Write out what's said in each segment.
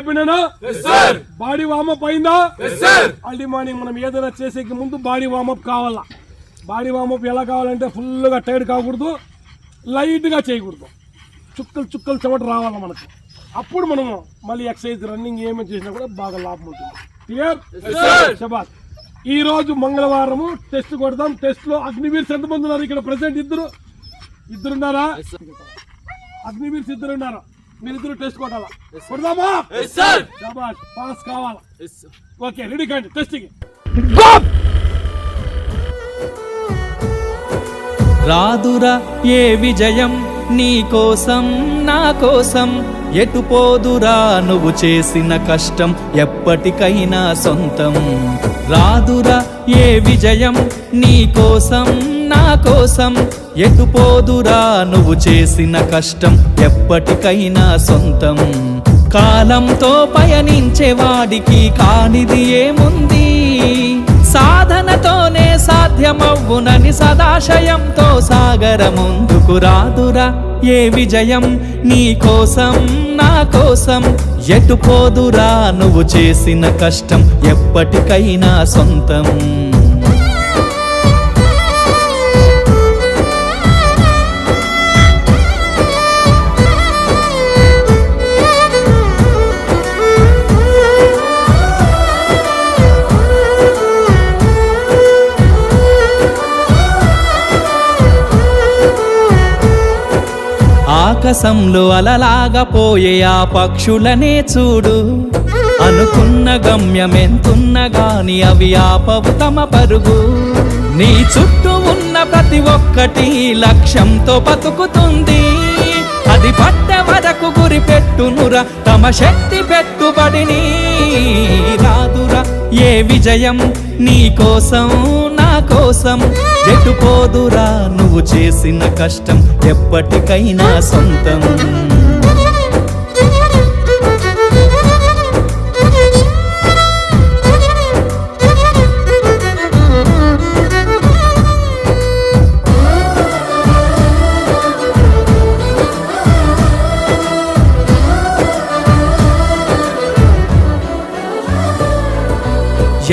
చెప్పినానా? Body warm up అయిందా? Early morning మనం ఏదైనా చేసేకి ముందు బాడీ వార్మప్ కావాలా. బాడీ వార్మప్ ఎలా కావాలంటే ఫుల్గా టైర్డ్ కాకూడదు, లైట్గా చేయకూడదు, చుక్కలు చుక్కలు చెమట రావాలి మనకు. అప్పుడు మనము మళ్ళీ ఎక్సర్సైజ్ రన్నింగ్ ఏమేమి చేసినా కూడా బాగా లాభం ఉంటుంది. క్లియర్? శబాష్. ఈ రోజు మంగళవారము టెస్ట్ కొడదాం. టెస్ట్ లో అగ్నివీర్స్ ఎంతమంది ఉన్నారు ఇక్కడ ప్రెసెంట్? ఇద్దరున్నారా? అగ్నివీర్స్ ఇద్దరున్నారా? మీరిద్దరు టెస్ట్ కొట్టాలా? కొడదామా? శబాష్. పాస్ కావాలా? ఓకే, రెడీ కండి టెస్టింగ్. రాదురా ఏ విజయం నీ కోసం నా కోసం, ఎటు పోదురా నువ్వు చేసిన కష్టం ఎప్పటికైనా సొంతం. రాదురా ఏ విజయం నీ కోసం నా కోసం, ఎటు పోదురా నువ్వు చేసిన కష్టం ఎప్పటికైనా సొంతం. కాలంతో పయనించే వాడికి కానిది ఏముంది, సాధనతోనే సాధ్యమవ్వునని సదాశయంతో సాగర ముందుకు. రాదురా ఏ విజయం నీ కోసం నా కోసం, ఎటు పోదురా నువ్వు చేసిన కష్టం ఎప్పటికైనా సొంతం. ఆకాశంలో అలలాగా పోయే ఆ పక్షులనే చూడు, అనుకున్న గమ్యమెంతున్న గాని అవి ఆపవు తమ పరుగు. నీ చుట్టూ ఉన్న ప్రతి ఒక్కటి లక్ష్యంతో బతుకుతుంది, అది పట్టే వరకు గురి పెట్టునురా తమ శక్తి పెట్టుబడిని. రాదురా ఏ విజయం నీ కోసం నా కోసం, ఎటు పోదురా నువ్వు చేసిన కష్టం ఎప్పటికైనా సొంతం.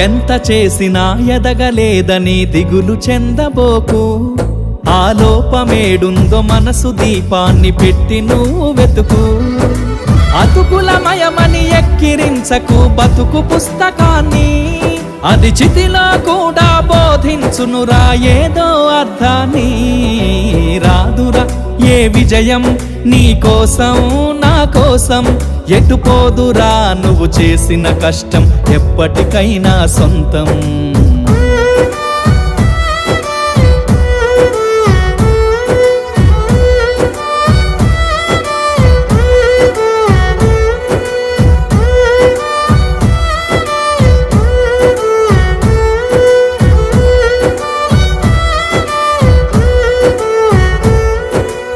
ఎంత చేసినా ఎదగలేదని దిగులు చెందబోకు, ఆ లోపమేడుందో మనసు దీపాన్ని పెట్టి నువ్వు వెతుకు. అతుకులమయమని ఎక్కిరించకు బతుకు పుస్తకాన్ని, అది చితిలో కూడా బోధించునురా ఏదో అర్థాన్ని. రాదురా ఏ విజయం నీ కోసం నా కోసం, ఎటు పోదురా నువ్వు చేసిన కష్టం ఎప్పటికైనా సొంతం.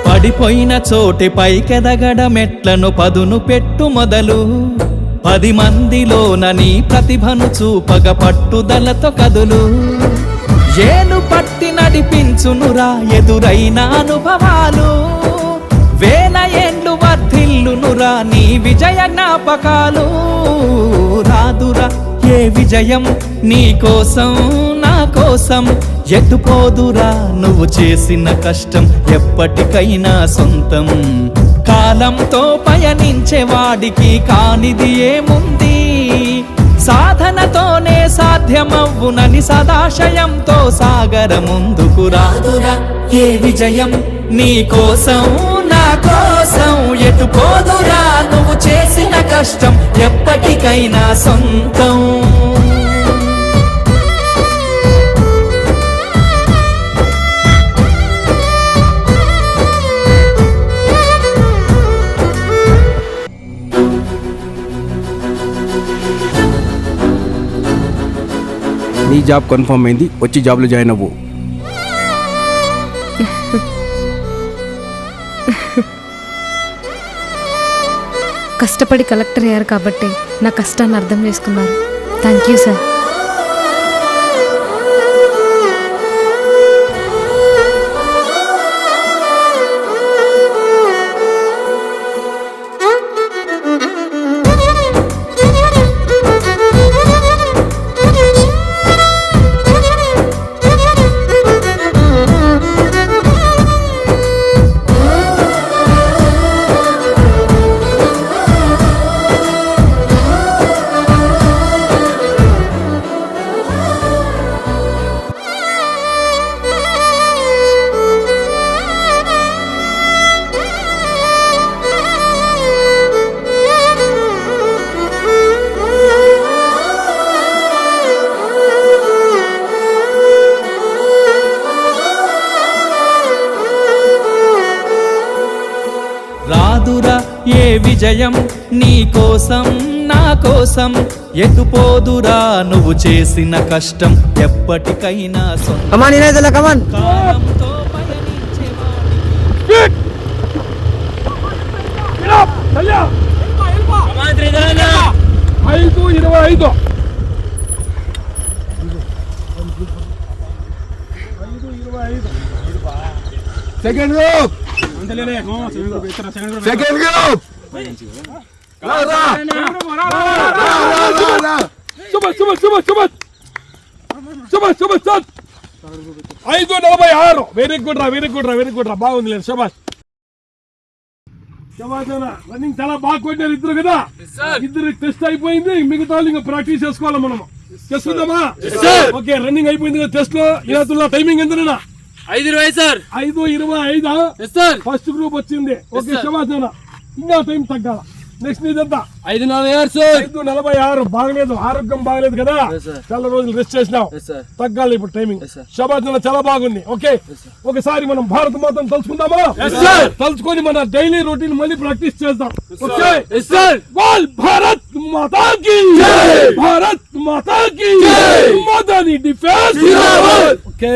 పడిపోయిన చోటి పైకెదగడ మెట్లను పదును పెట్టు మొదలు, 10 మందిలోన నీ ప్రతిభను చూపగ పట్టుదలతో కదులు. ఏలు పట్టి నడిపించునురా ఎదురైన అనుభవాలు, వేల ఏండ్లు వర్ధిల్లునురా నీ విజయ జ్ఞాపకాలు. రాదురా ఏ విజయం నీ కోసం నా కోసం, ఎటు పోదురా నువ్వు చేసిన కష్టం ఎప్పటికైనా సొంతం. కాలంతో పయనించే వాడికి కానిది ఏముంది, సాధనతోనే సాధ్యమవ్వునని సదాశయంతో సాగర ముందుకు. రాదురా ఏ విజయం నీ కోసం నా కోసం, ఎటు పోదురా నువ్వు చేసిన కష్టం ఎప్పటికైనా సొంతం. నీ జాబ్ కన్ఫర్మ్ అయింది, వచ్చి జాబ్లో జాయిన్ అవ్వు. కష్టపడి కలెక్టర్ అయ్యారు కాబట్టి నా కష్టాన్ని అర్థం చేసుకున్నారు. Thank you sir. విజయం నీ కోసం నా కోసం ఎటు పోదురా నువ్వు చేసిన కష్టం ఎప్పటికైనా సొంతం కమాన్ ఇనైతుల్లా కమాన్ కాలంతో పయనించేవాడికి Speed! Get up! చల్లా! 5:25 second group second group Subhash 5:46 very good రా బాగుంది లేదు శుభాష్ రన్నింగ్ చాలా బాగా కొట్టారు ఇద్దరు కదా ఇద్దరు టెస్ట్ అయిపోయింది మిగతా వాళ్ళు ఇంకా ప్రాక్టీస్ చేసుకోవాలి మనం చేసుకుందామా ఓకే రన్నింగ్ అయిపోయింది కదా టెస్ట్ లో ఇనాతుల్లా టైమింగ్ ఎంతనా 5:20 సార్ 5:25 సార్ ఫస్ట్ గ్రూప్ వచ్చింది ఓకే శుభాష్ ఇంకా టైం తగ్గాల నెక్స్ట్ నీదంతా 5:46 సార్ 5:46 బాగలేదు ఆరోగ్యం బాగలేదు కదా చాలా రోజులు రెస్ట్ చేసినావు తగ్గాలి ఇప్పుడు టైమింగ్ శబాద్ చాలా బాగుంది ఓకే ఒకసారి మనం భారత మాతను తలుచుకుందామా తలుచుకొని మన డైలీ రొటీన్ మళ్ళీ ప్రాక్టీస్ చేద్దాం ఓకే బాల్ భారత్ మాతాకి భారత్ మాతాకి మదనీ డిఫెన్స్ ఓకే